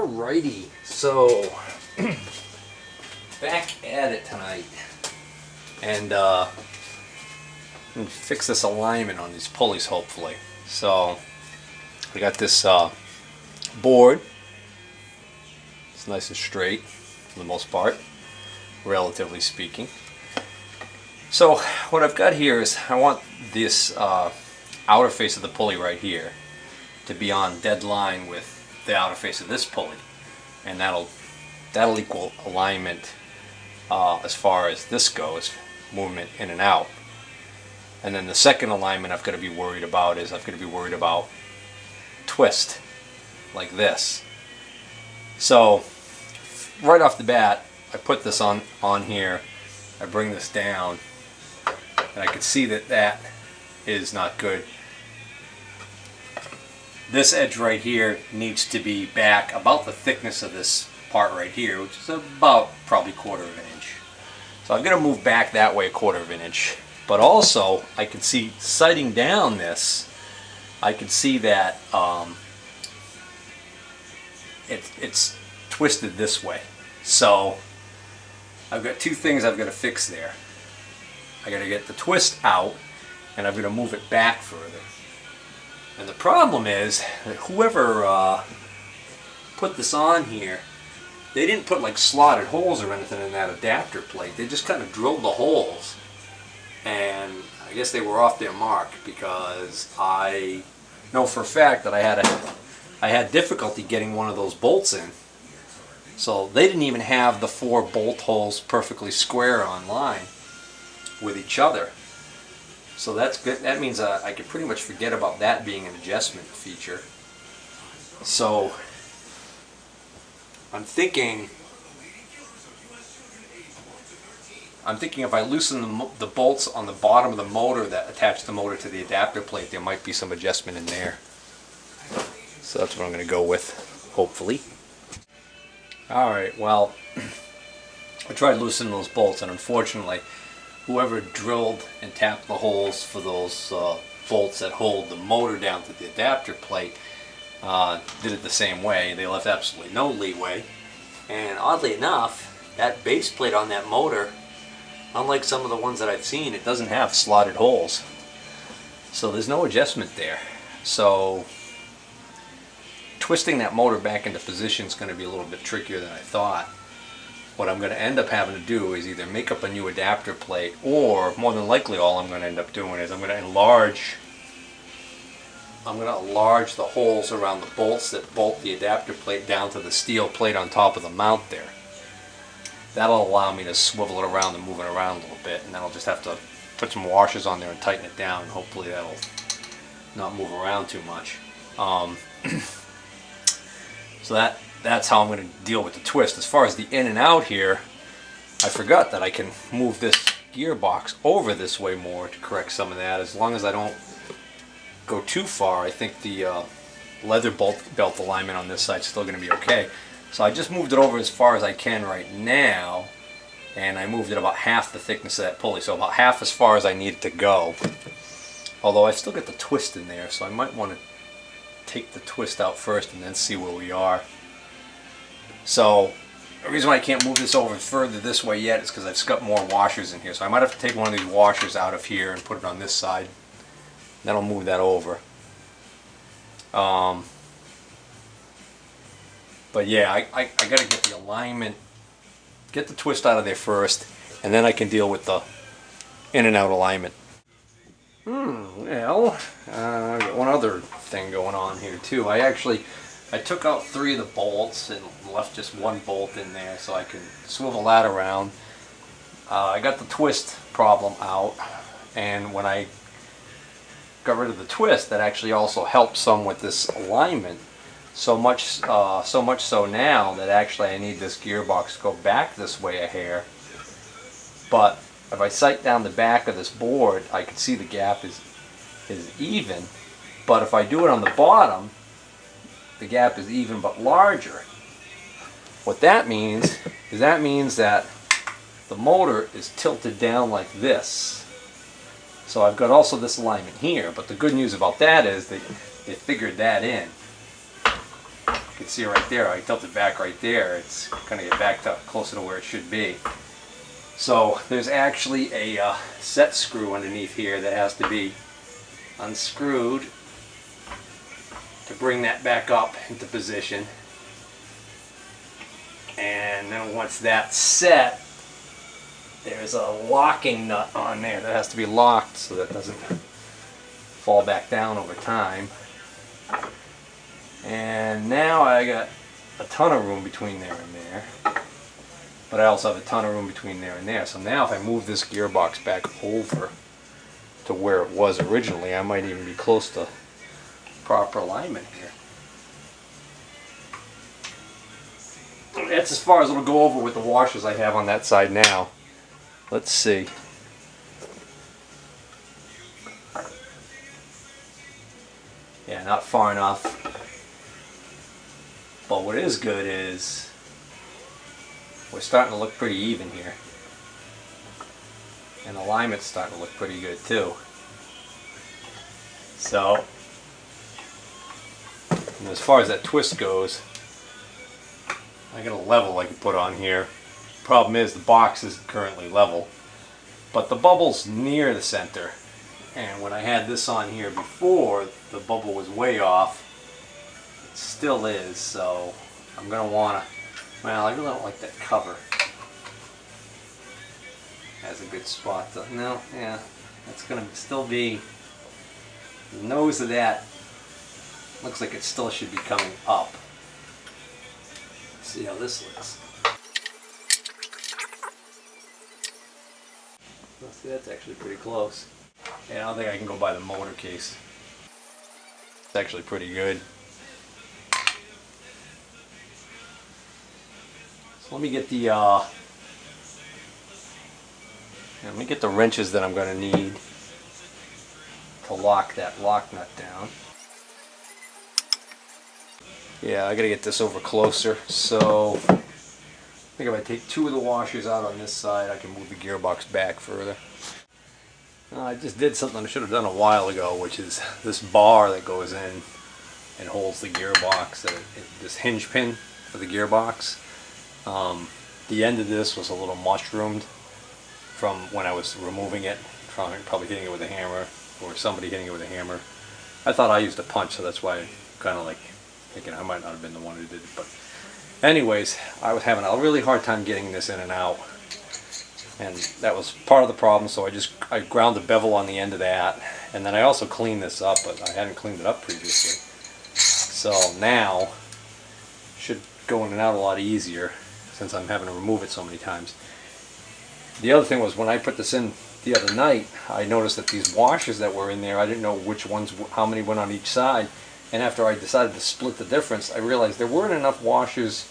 Alrighty, so back at it tonight, and fix this alignment on these pulleys hopefully. So I got this board. It's nice and straight for the most part, relatively speaking. So what I've got here is I want this outer face of the pulley right here to be on dead line with the outer face of this pulley, and that'll equal alignment as far as this goes, movement in and out. And then the second alignment I've got to be worried about is I've got to be worried about twist like this. So right off the bat, I put this on here, I bring this down, and I can see that that is not good. This edge right here needs to be back about the thickness of this part right here, which is about probably 1/4 of an inch. So I'm going to move back that way 1/4 of an inch. But also, I can see, sighting down this, I can see that it's twisted this way. So I've got two things I've got to fix there. I got to get the twist out, and I've got to move it back further. And the problem is that whoever put this on here, they didn't put like slotted holes or anything in that adapter plate. They just kind of drilled the holes, and I guess they were off their mark, because I know for a fact that I had difficulty getting one of those bolts in. So they didn't even have the 4 bolt holes perfectly square on line with each other. So that's good. That means I could pretty much forget about that being an adjustment feature. So I'm thinking if I loosen the bolts on the bottom of the motor that attach the motor to the adapter plate, there might be some adjustment in there. So that's what I'm going to go with, hopefully. Alright, well, I tried loosening those bolts, and unfortunately whoever drilled and tapped the holes for those bolts that hold the motor down to the adapter plate did it the same way. They left absolutely no leeway, and oddly enough, that base plate on that motor, unlike some of the ones that I've seen, it doesn't have slotted holes. So there's no adjustment there. So twisting that motor back into position is going to be a little bit trickier than I thought. What I'm going to end up having to do is either make up a new adapter plate, or more than likely all I'm going to end up doing is I'm going to enlarge the holes around the bolts that bolt the adapter plate down to the steel plate on top of the mount there. That'll allow me to swivel it around and move it around a little bit, and then I'll just have to put some washers on there and tighten it down, and hopefully that'll not move around too much. So that's how I'm going to deal with the twist. As far as the in and out here, I forgot that I can move this gearbox over this way more to correct some of that. As long as I don't go too far, I think the leather belt alignment on this side is still going to be okay. So I just moved it over as far as I can right now, and I moved it about half the thickness of that pulley, so about half as far as I need it to go. Although I still got the twist in there, so I might want to take the twist out first and then see where we are. So the reason why I can't move this over further this way yet is because I've got more washers in here. So I might have to take one of these washers out of here and put it on this side. Then I'll move that over. But yeah, I got to get the alignment, get the twist out of there first, and then I can deal with the in and out alignment. Well, I've got one other thing going on here too. I took out 3 of the bolts and left just 1 bolt in there so I can swivel that around. I got the twist problem out, and when I got rid of the twist, that actually also helped some with this alignment. So much so now that actually I need this gearbox to go back this way a hair. But if I sight down the back of this board, I can see the gap is even. But if I do it on the bottom, the gap is even but larger. What that means is that the motor is tilted down like this. So I've got also this alignment here, but the good news about that is that they figured that in. You can see right there, I tilted back right there. It's going to get back to closer to where it should be. So there's actually a set screw underneath here that has to be unscrewed to bring that back up into position. And then once that's set, there's a locking nut on there that has to be locked so that doesn't fall back down over time. And now I got a ton of room between there and there, but I also have a ton of room between there and there. So now if I move this gearbox back over to where it was originally, I might even be close to proper alignment here. That's as far as it'll go over with the washers I have on that side now. Let's see. Yeah, not far enough. But what is good is we're starting to look pretty even here. And alignment's starting to look pretty good too. So, and as far as that twist goes, I got a level I can put on here. Problem is the box isn't currently level, but the bubble's near the center. And when I had this on here before, the bubble was way off. It still is, so I'm going to want to, well, I really don't like that cover. Has a good spot though. No, yeah, that's going to still be, the nose of that looks like it still should be coming up. Let's see how this looks. Let's see, that's actually pretty close. Yeah, I don't think I can go by the motor case. It's actually pretty good. So let me get the wrenches that I'm going to need to lock that lock nut down. Yeah, I got to get this over closer. So I think if I take two of the washers out on this side, I can move the gearbox back further. I just did something I should have done a while ago, which is this bar that goes in and holds the gearbox, this hinge pin for the gearbox. The end of this was a little mushroomed from when I was removing it, probably hitting it with a hammer, or somebody hitting it with a hammer. I thought I used a punch, so that's why I kind of like thinking I might not have been the one who did it. But anyways, I was having a really hard time getting this in and out. And that was part of the problem, so I ground the bevel on the end of that, and then I also cleaned this up, but I hadn't cleaned it up previously. So now, should go in and out a lot easier, since I'm having to remove it so many times. The other thing was, when I put this in the other night, I noticed that these washers that were in there, I didn't know which ones, how many went on each side, and after I decided to split the difference, I realized there weren't enough washers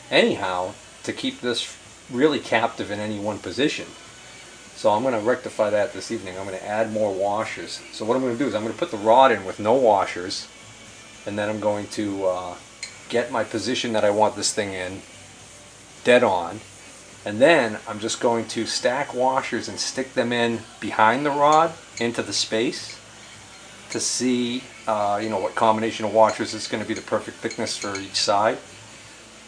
anyhow to keep this really captive in any one position. So I'm going to rectify that this evening. I'm going to add more washers. So what I'm going to do is I'm going to put the rod in with no washers, and then I'm going to get my position that I want this thing in dead on, and then I'm just going to stack washers and stick them in behind the rod into the space to see what combination of washers is going to be the perfect thickness for each side.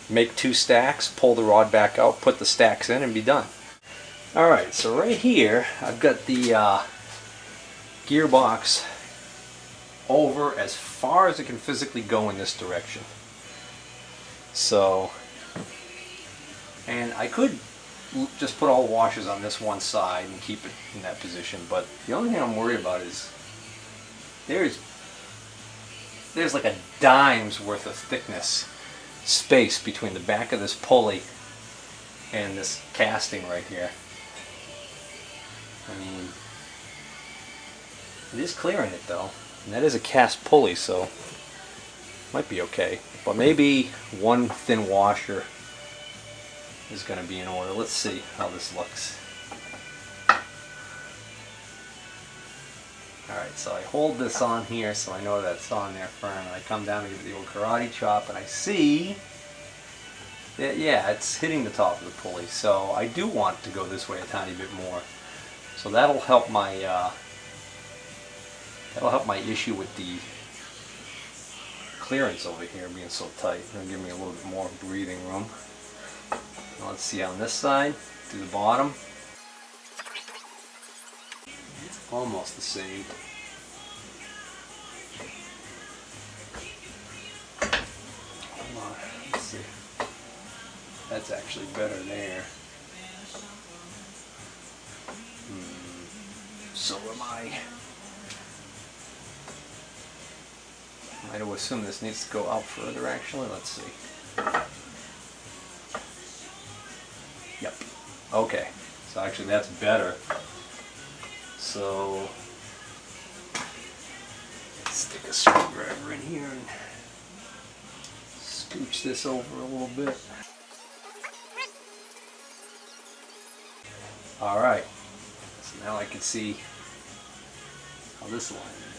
Make two stacks, pull the rod back out, put the stacks in, and be done. Alright, so right here I've got the gearbox over as far as it can physically go in this direction. So, and I could just put all the washers on this one side and keep it in that position, but the only thing I'm worried about is there's like a dime's worth of thickness space between the back of this pulley and this casting right here. I mean, it is clearing it though, and that is a cast pulley, so might be okay. But maybe one thin washer is going to be in order. Let's see how this looks. Alright, so I hold this on here so I know that's on there firm, and I come down and give it the old karate chop, and I see that, yeah, it's hitting the top of the pulley. So I do want to go this way a tiny bit more. So that'll help my issue with the clearance over here being so tight. It's gonna give me a little bit more breathing room. Now let's see on this side, to the bottom. Almost the same. Hold on, let's see. That's actually better there. So am I. I do assume this needs to go out further actually. Let's see. Yep. Okay. So actually that's better. So let's stick a screwdriver in here and scooch this over a little bit. Alright. So now I can see how this line is.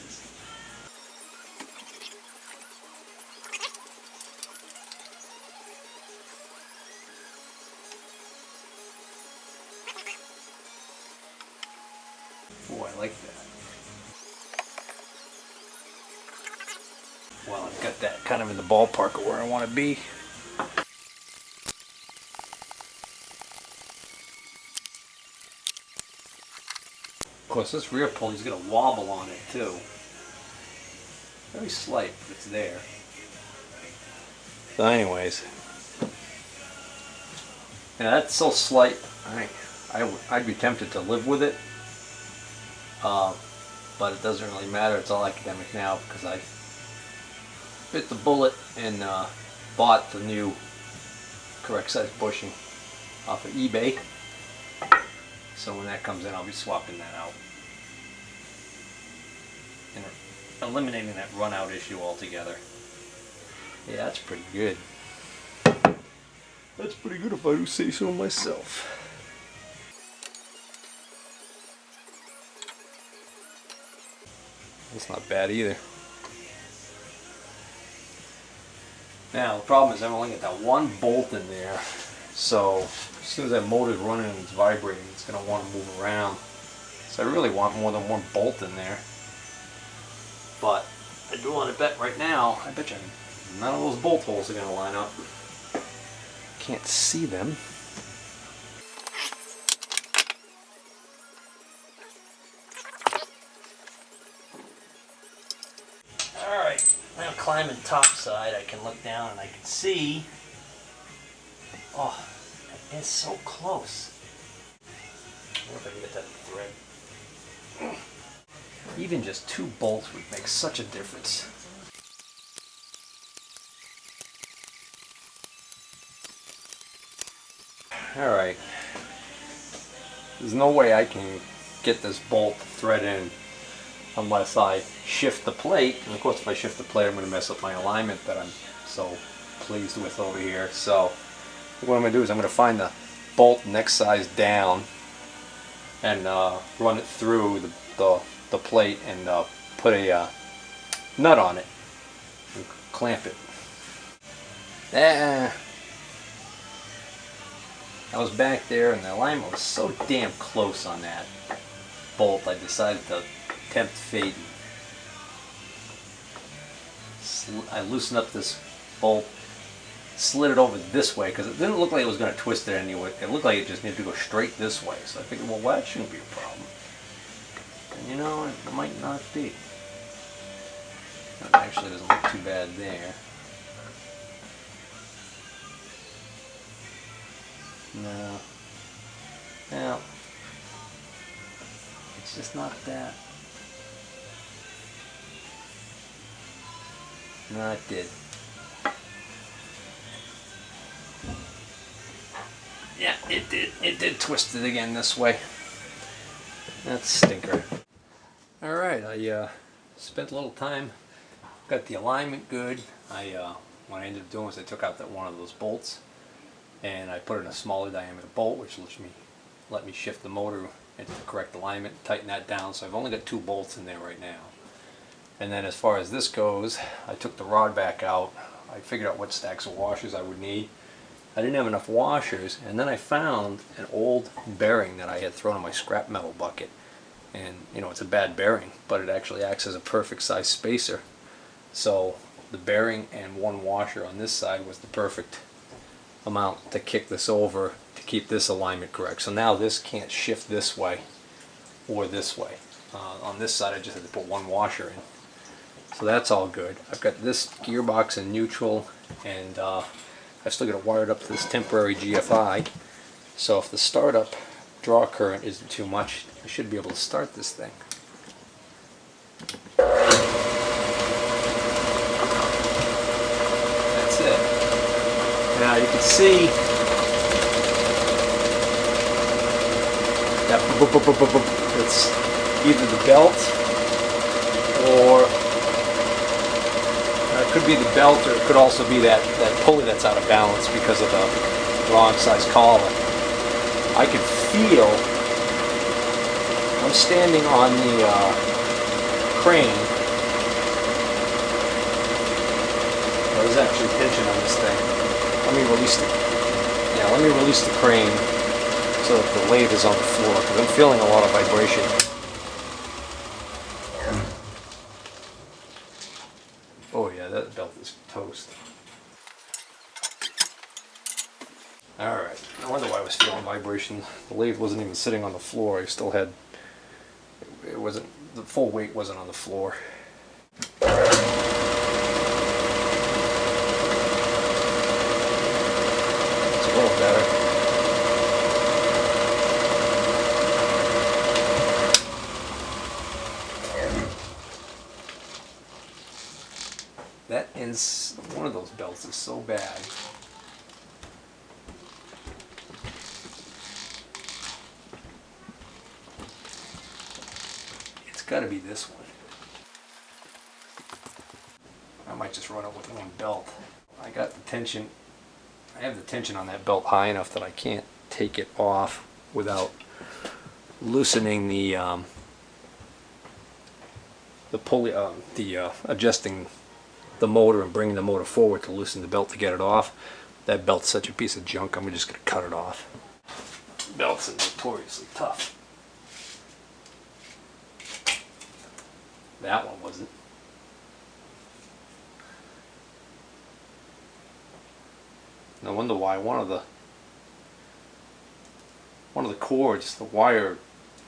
Oh, I like that. Well, I've got that kind of in the ballpark of where I want to be. Of course, this rear pulley's got a wobble on it too. Very slight, but it's there. So anyways, yeah, that's so slight. I'd be tempted to live with it, but it doesn't really matter. It's all academic now because I bit the bullet and bought the new correct size bushing off of eBay. So when that comes in, I'll be swapping that out and eliminating that run out issue altogether. Yeah, that's pretty good. That's pretty good if I do say so myself. That's not bad either. Now the problem is I've only got that one bolt in there, so as soon as that motor's running and it's vibrating, it's going to want to move around. So I really want more than one bolt in there. But I do want to bet right now, I bet you none of those bolt holes are going to line up. Can't see them. Alright, now climbing top side, I can look down and I can see. Oh, it's so close. I wonder if I can get that thread. Even just 2 bolts would make such a difference. Alright. There's no way I can get this bolt thread in unless I shift the plate. And of course if I shift the plate I'm going to mess up my alignment that I'm so pleased with over here. So what I'm going to do is I'm going to find the bolt next size down and run it through the plate and put a nut on it and clamp it. I was back there and the alignment was so damn close on that bolt I decided to tempt fate. I loosened up this bolt, slid it over this way because it didn't look like it was going to twist it anyway. It looked like it just needed to go straight this way. So I figured, well, that shouldn't be a problem. And you know, it might not be. It actually doesn't look too bad there. No. Now, it's just not that. No, it did. Yeah, it did. It did twist it again this way. That's stinker. Alright, I spent a little time, got the alignment good. What I ended up doing was I took out that one of those bolts and I put in a smaller diameter bolt, which let me shift the motor into the correct alignment, tighten that down. So I've only got 2 bolts in there right now. And then as far as this goes, I took the rod back out. I figured out what stacks of washers I would need. I didn't have enough washers, and then I found an old bearing that I had thrown in my scrap metal bucket. And you know, it's a bad bearing, but it actually acts as a perfect size spacer. So the bearing and one washer on this side was the perfect amount to kick this over to keep this alignment correct. So now this can't shift this way or this way. On this side I just had to put one washer in. So that's all good. I've got this gearbox in neutral, and I've still got it wired up to this temporary GFI. So if the startup draw current isn't too much, I should be able to start this thing. That's it. Now you can see that it's either the belt or it could be the belt, or it could also be that pulley that's out of balance because of the wrong size collar. I can feel, I'm standing on the crane. There's actually tension on this thing. Let me release the crane so that the lathe is on the floor, because I'm feeling a lot of vibration. Oh yeah, that belt is toast. Alright, no wonder why I was feeling vibration. The lathe wasn't even sitting on the floor. I still had, it wasn't, the full weight wasn't on the floor. It's a little better. That ends, one of those belts is so bad. It's got to be this one. I might just run it with one belt. I got the tension, I have the tension on that belt high enough that I can't take it off without loosening the pulley, adjusting the motor and bringing the motor forward to loosen the belt to get it off. That belt's such a piece of junk, I'm just going to cut it off. Belts are notoriously tough. That one wasn't. No wonder why one of the cords, the wire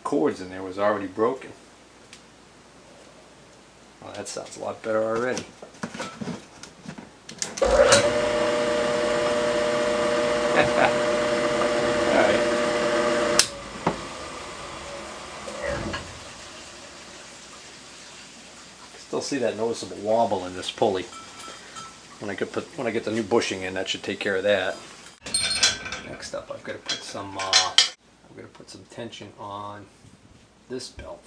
cords in there was already broken. Well, that sounds a lot better already. Alright. Still see that noticeable wobble in this pulley. When I get the new bushing in, that should take care of that. Next up, I've got to put some tension on this belt,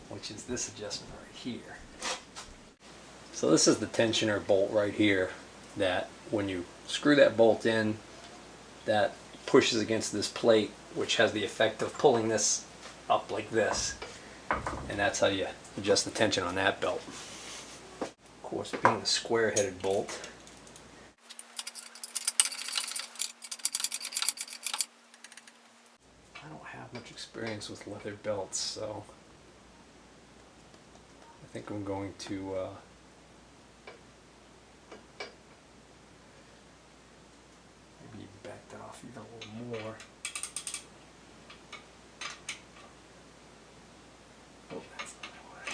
which is this adjustment right here. So this is the tensioner bolt right here, that when you screw that bolt in, that pushes against this plate, which has the effect of pulling this up like this, and that's how you adjust the tension on that belt. Of course, being a square-headed bolt, I don't have much experience with leather belts, so I think I'm going to maybe back that off even a little more. Oh, that's not gonna work.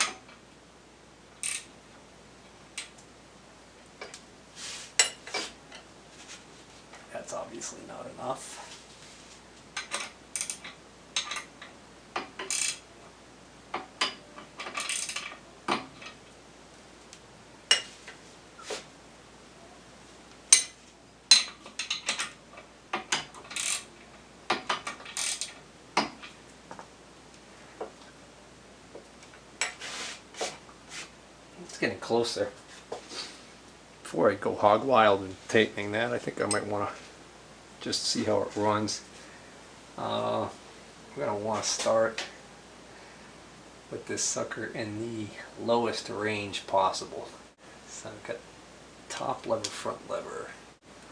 That's obviously not enough. It's getting closer. Before I go hog wild and tightening that, I think I might want to just see how it runs. I'm going to want to start with this sucker in the lowest range possible. So I've got top lever, front lever.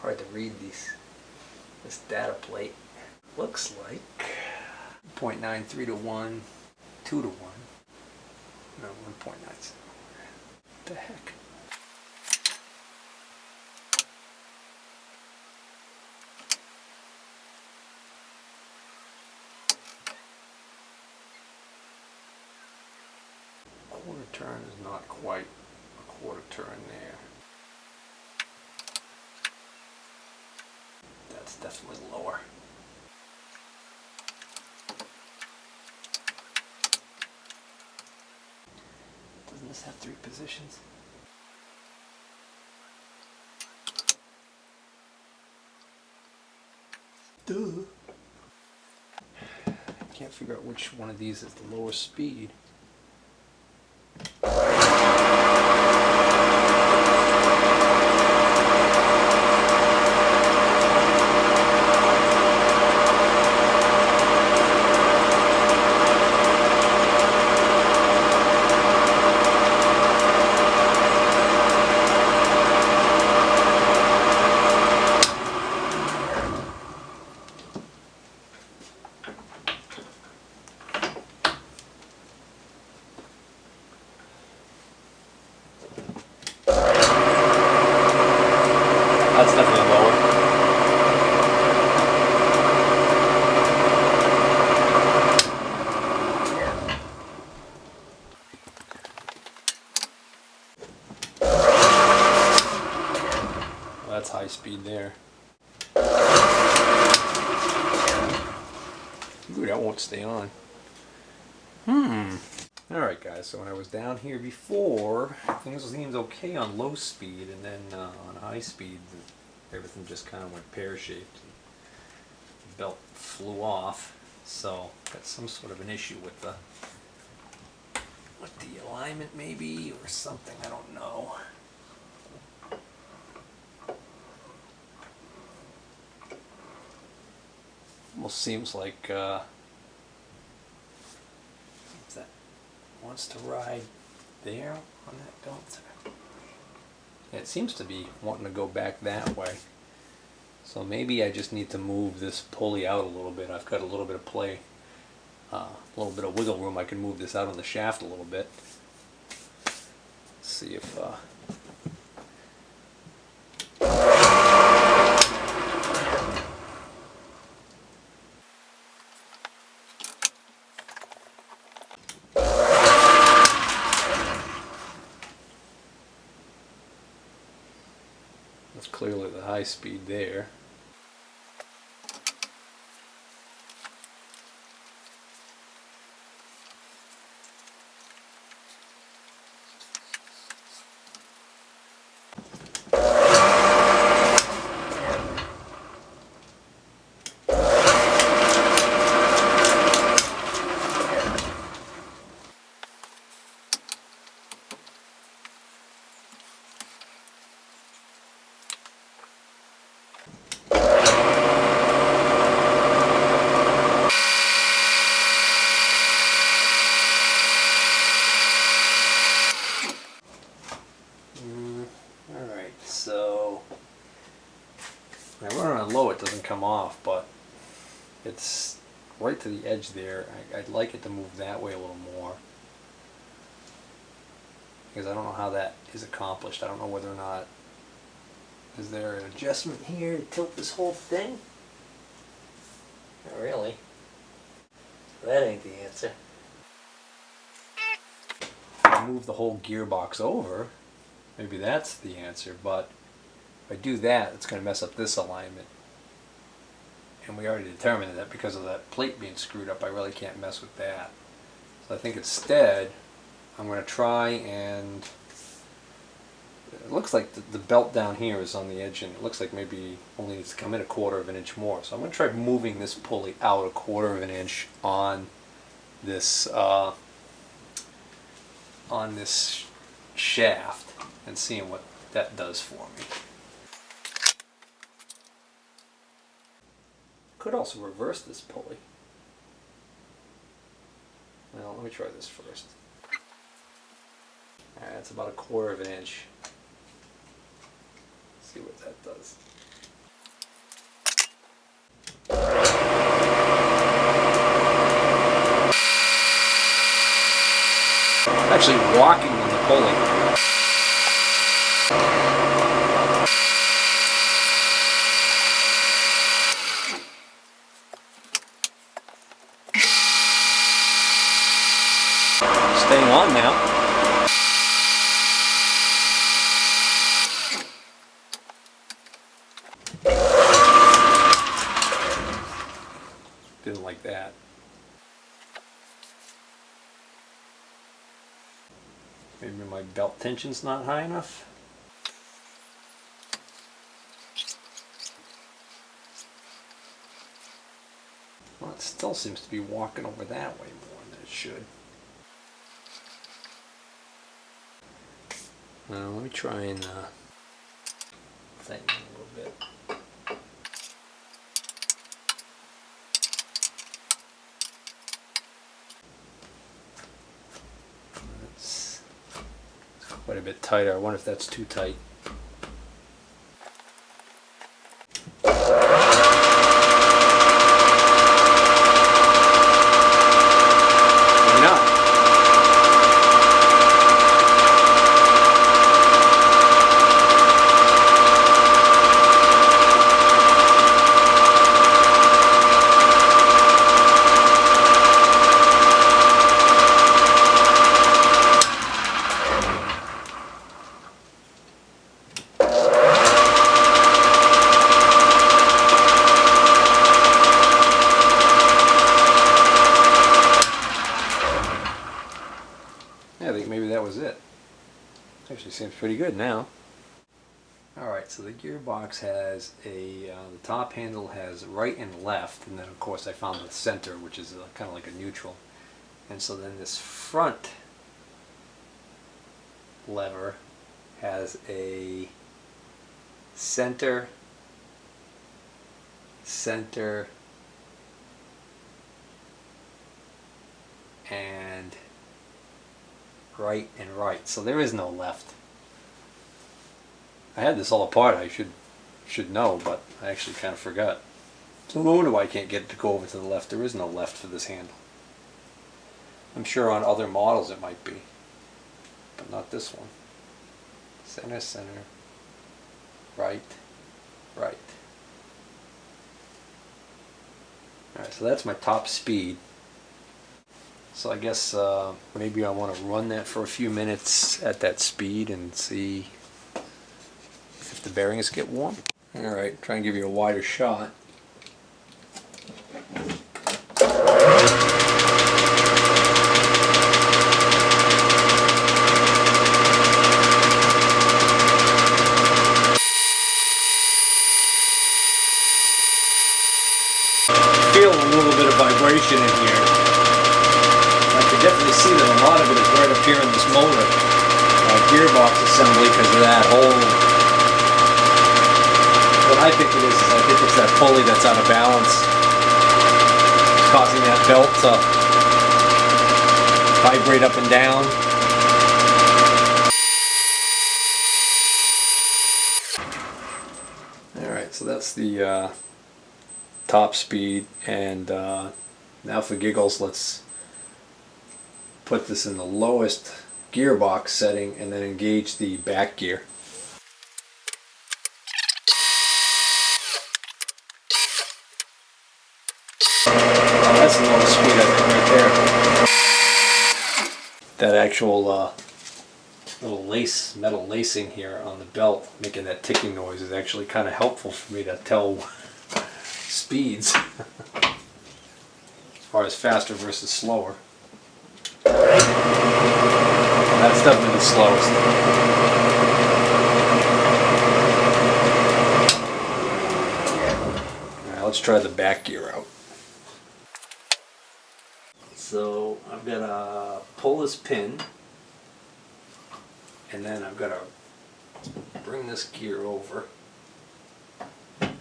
Hard to read this data plate. Looks like 0.93 to 1, 2 to 1. No, 1.97. What the heck? quarter turn is not quite a quarter turn there. That's definitely lower. Doesn't this have 3 positions? Duh. I can't figure out which one of these is the lowest speed. That's definitely lower. Well, that's high speed there. Ooh, that won't stay on. Alright guys, so when I was down here before, things seemed okay on low speed, and then on high speed everything just kind of went pear-shaped. The belt flew off, so got some sort of an issue with the alignment maybe, or something, I don't know. Almost seems like that wants to ride there on that belt. It seems to be wanting to go back that way. So maybe I just need to move this pulley out a little bit. I've got a little bit of play, a little bit of wiggle room. I can move this out on the shaft a little bit. See if that's clearly the high speed there. So when I run on low, it doesn't come off, but it's right to the edge there. I'd like it to move that way a little more, because I don't know how that is accomplished. I don't know whether or not, is there an adjustment here to tilt this whole thing? Not really. That ain't the answer. If I move the whole gearbox over, maybe that's the answer, but if I do that, it's going to mess up this alignment. And we already determined that because of that plate being screwed up, I really can't mess with that. So I think instead, I'm going to try and... It looks like the belt down here is on the edge, and it looks like maybe only needs to come in a 1/4 of an inch more. So I'm going to try moving this pulley out a 1/4 of an inch on this shaft, and seeing what that does for me. Could also reverse this pulley. Well, let me try this first. Alright, that's about a 1/4 of an inch. See what that does. I'm actually walking on the pulley. Staying on now. belt tension's not high enough. Well, it still seems to be walking over that way more than it should. Now let me try and tighten it a little bit. That's quite a bit tighter. I wonder if that's too tight. I think maybe that was it. Actually seems pretty good now. Alright, so the gearbox has the top handle has right and left, and then of course I found the center, which is kind of like a neutral. And so then this front lever has a center, center, and right and right. So there is no left. I had this all apart. I should know, but I actually kind of forgot. So no wonder why I can't get it to go over to the left. There is no left for this handle. I'm sure on other models it might be, but not this one. Center, center, right, right. Alright, so that's my top speed. So I guess maybe I want to run that for a few minutes at that speed and see if the bearings get warm. Alright, try and give you a wider shot. Feel a little bit of vibration in here. I can definitely see that a lot of it is right up here in this motor gearbox assembly because of that whole. What I think it is I think it's that pulley that's out of balance, causing that belt to vibrate up and down. Alright, so that's the top speed, and now for giggles, let's put this in the lowest gearbox setting and then engage the back gear. That's the lowest speed I think right there. That actual little metal lacing here on the belt making that ticking noise is actually kind of helpful for me to tell speeds as far as faster versus slower. That's definitely the slowest. Alright, let's try the back gear out. So I've got to pull this pin, and then I've got to bring this gear over. And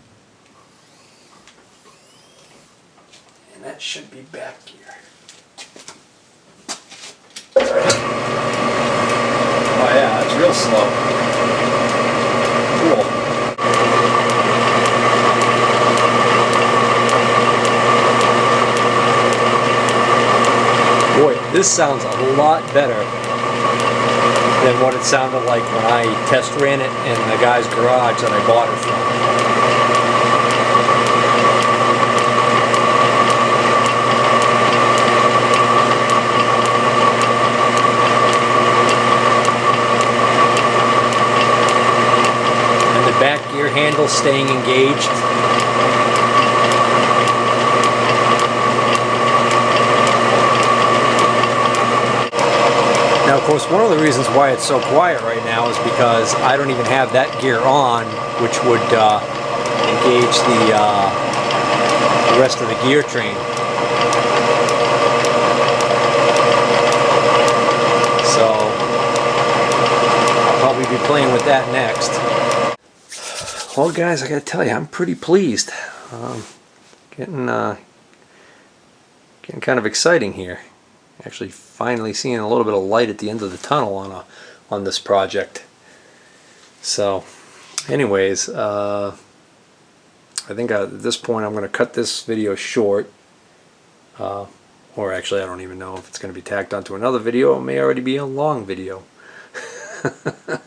that should be back gear. Oh yeah, that's real slow. Cool. Boy, this sounds a lot better than what it sounded like when I test ran it in the guy's garage that I bought it from. Back gear handle staying engaged. Now of course, one of the reasons why it's so quiet right now is because I don't even have that gear on, which would engage the rest of the gear train. So I'll probably be playing with that next. Well, guys, I gotta tell you, I'm pretty pleased. Getting kind of exciting here. Actually, finally seeing a little bit of light at the end of the tunnel on this project. So, anyways, I think at this point I'm going to cut this video short. Or actually, I don't even know if it's going to be tacked onto another video. It may already be a long video. But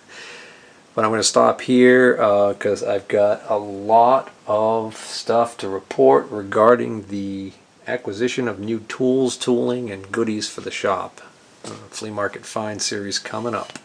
I'm going to stop here because I've got a lot of stuff to report regarding the acquisition of new tools, tooling, and goodies for the shop. Flea Market Find series coming up.